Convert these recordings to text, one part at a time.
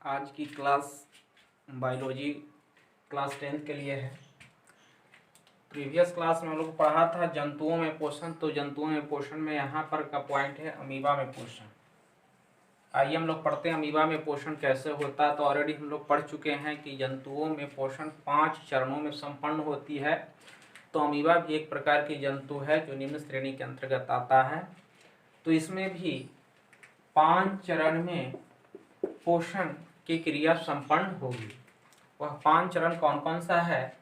आज की class biology class 10th के लिए है। प्रीवियस क्लास में हम लोग पढ़ा था जंतुओं में पोषण। तो जंतुओं में पोषण में यहाँ पर का पॉइंट है अमीबा में पोषण। आइए हम लोग पढ़ते हैं अमीबा में पोषण कैसे होता है। तो ऑलरेडी हम लोग पढ़ चुके हैं कि जंतुओं में पोषण 5 चरणों में संपन्न होती है। तो अमीबा भी एक प्रकार की जंतु है जो निम्न श्रेणी के अंतर्गत आता है। तो इसमें भी 5 चरण में पोषण की क्रिया संपन्न होगी। वह 5 चरण कौन कौन सा है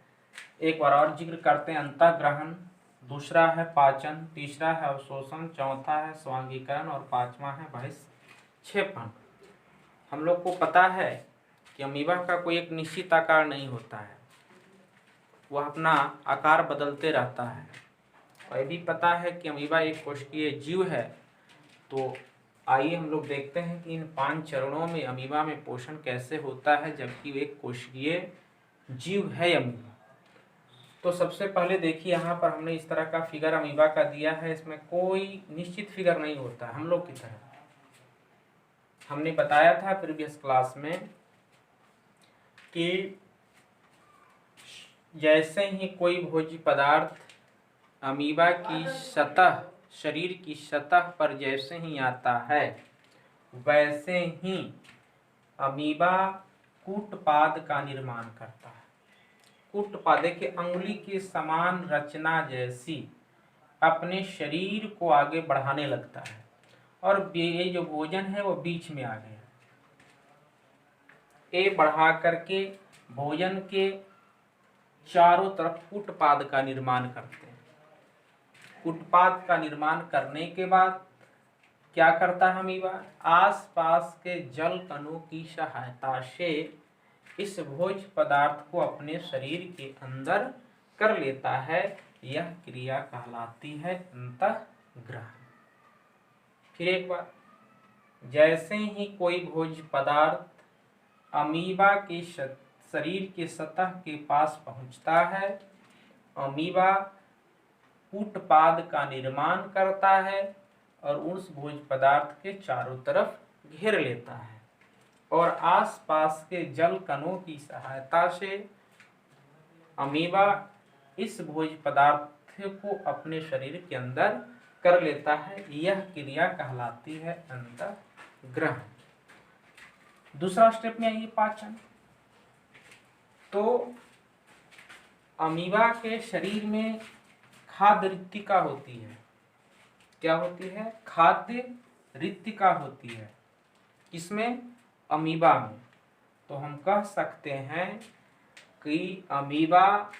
एक बार और जिक्र करते हैं। अंतःग्रहण, दूसरा है पाचन, तीसरा है अवशोषण, चौथा है स्वांगीकरण और पांचवा है बहिक्षेपण। हम लोग को पता है कि अमीबा का कोई एक निश्चित आकार नहीं होता है, वह अपना आकार बदलते रहता है। और ये भी पता है कि अमीबा एक कोशिकीय जीव है। तो आइए हम लोग देखते हैं कि इन 5 चरणों में अमीबा में पोषण कैसे होता है, जबकि वे एक कोशिकीय जीव है अमीबा। तो सबसे पहले देखिए यहाँ पर हमने इस तरह का फिगर अमीबा का दिया है। इसमें कोई निश्चित फिगर नहीं होता हम लोग की तरह। हमने बताया था प्रीवियस क्लास में कि जैसे ही कोई भोज्य पदार्थ अमीबा की सतह, शरीर की सतह पर जैसे ही आता है, वैसे ही अमीबा कूटपाद का निर्माण करता है। कूटपाद के अंगुली की समान रचना जैसी अपने शरीर को आगे बढ़ाने लगता है। और ये जो भोजन है वो बीच में आ गया, ये बढ़ा करके भोजन के चारों तरफ कूटपाद का निर्माण करते हैं। कूटपाद का निर्माण करने के बाद क्या करता है अमीबा, आसपास के जल कणों की सहायता से इस भोज्य पदार्थ को अपने शरीर के अंदर कर लेता है। यह क्रिया कहलाती है अंतःग्रहण। फिर एक बार, जैसे ही कोई भोज्य पदार्थ अमीबा के शरीर की सतह के पास पहुंचता है, अमीबा कूटपाद का निर्माण करता है और उस भोज्य पदार्थ के चारों तरफ घेर लेता है और आसपास के जल कणों की सहायता से अमीबा इस भोज्य पदार्थ को अपने शरीर के अंदर कर लेता है। यह क्रिया कहलाती है अंतःग्रहण। दूसरा स्टेप में आइए पाचन। तो अमीबा के शरीर में खाद्य रिक्तिका होती है। क्या होती है? खाद्य रिक्तिका होती है। किसमें? अमीबा में। तो हम कह सकते हैं कि अमीबा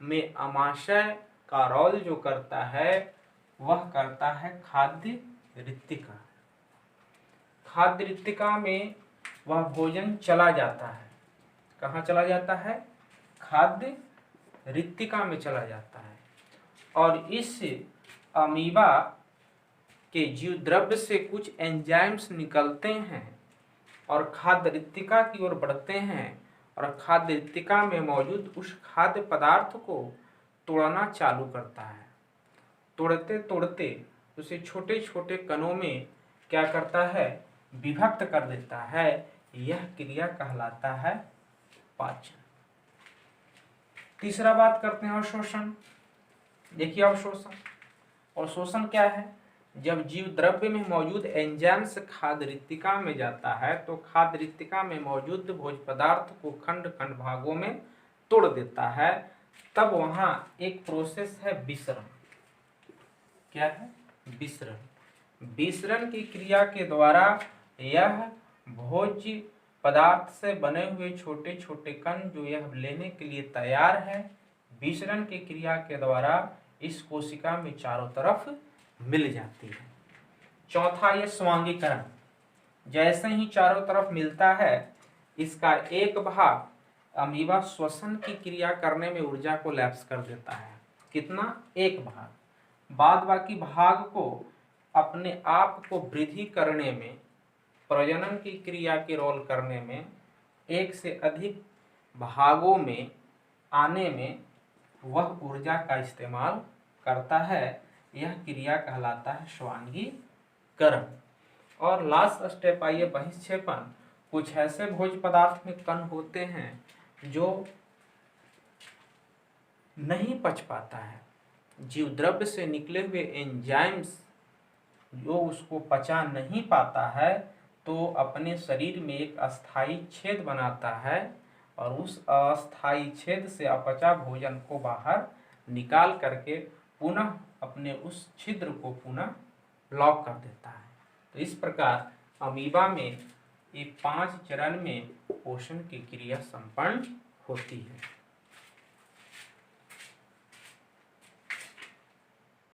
में आमाशय का रोल जो करता है वह करता है खाद्य रिक्तिका। खाद्य रिक्तिका में वह भोजन चला जाता है। कहाँ चला जाता है? खाद्य रिक्तिका में चला जाता है। और इस अमीबा के जीव द्रव्य से कुछ एंजाइम्स निकलते हैं और खाद्य रिक्तिका की ओर बढ़ते हैं और खाद्य रिक्तिका में मौजूद उस खाद्य पदार्थ को तोड़ना चालू करता है। तोड़ते तोड़ते उसे छोटे छोटे कणों में क्या करता है? विभक्त कर देता है। यह क्रिया कहलाता है पाचन। तीसरा बात करते हैं अवशोषण। देखिए अवशोषण क्या है? जब जीव द्रव्य में मौजूद एंजाइम्स खाद्य रिक्तिका में जाता है तो खाद्य रिक्तिका में मौजूद भोज्य पदार्थ को खंड खंड भागों में तोड़ देता है। तब वहां एक प्रोसेस है विसरण। क्या है? विसरण। विसरण की क्रिया के द्वारा यह भोज्य पदार्थ से बने हुए छोटे छोटे कण जो यह लेने के लिए तैयार है, विसरण की क्रिया के द्वारा इस कोशिका में चारों तरफ मिल जाती है। चौथा ये स्वांगीकरण। जैसे ही चारों तरफ मिलता है, इसका एक भाग अमीबा श्वसन की क्रिया करने में ऊर्जा को लैप्स कर देता है। कितना? एक भाग। बाद बाकी भाग को अपने आप को वृद्धि करने में, प्रजनन की क्रिया के रोल करने में, एक से अधिक भागों में आने में वह ऊर्जा का इस्तेमाल करता है। यह क्रिया कहलाता है स्वांगीकरण। और लास्ट स्टेप आइए बहिक्षेपण। कुछ ऐसे भोज्य पदार्थ में कण होते हैं जो नहीं पच पाता है, जीव द्रव्य से निकले हुए एंजाइम्स जो उसको पचा नहीं पाता है तो अपने शरीर में एक अस्थाई छेद बनाता है और उस अस्थाई छेद से अपचा भोजन को बाहर निकाल करके पुनः अपने उस छिद्र को पुनः ब्लॉक कर देता है। तो इस प्रकार अमीबा में ये 5 चरण में पोषण की क्रिया संपन्न होती है।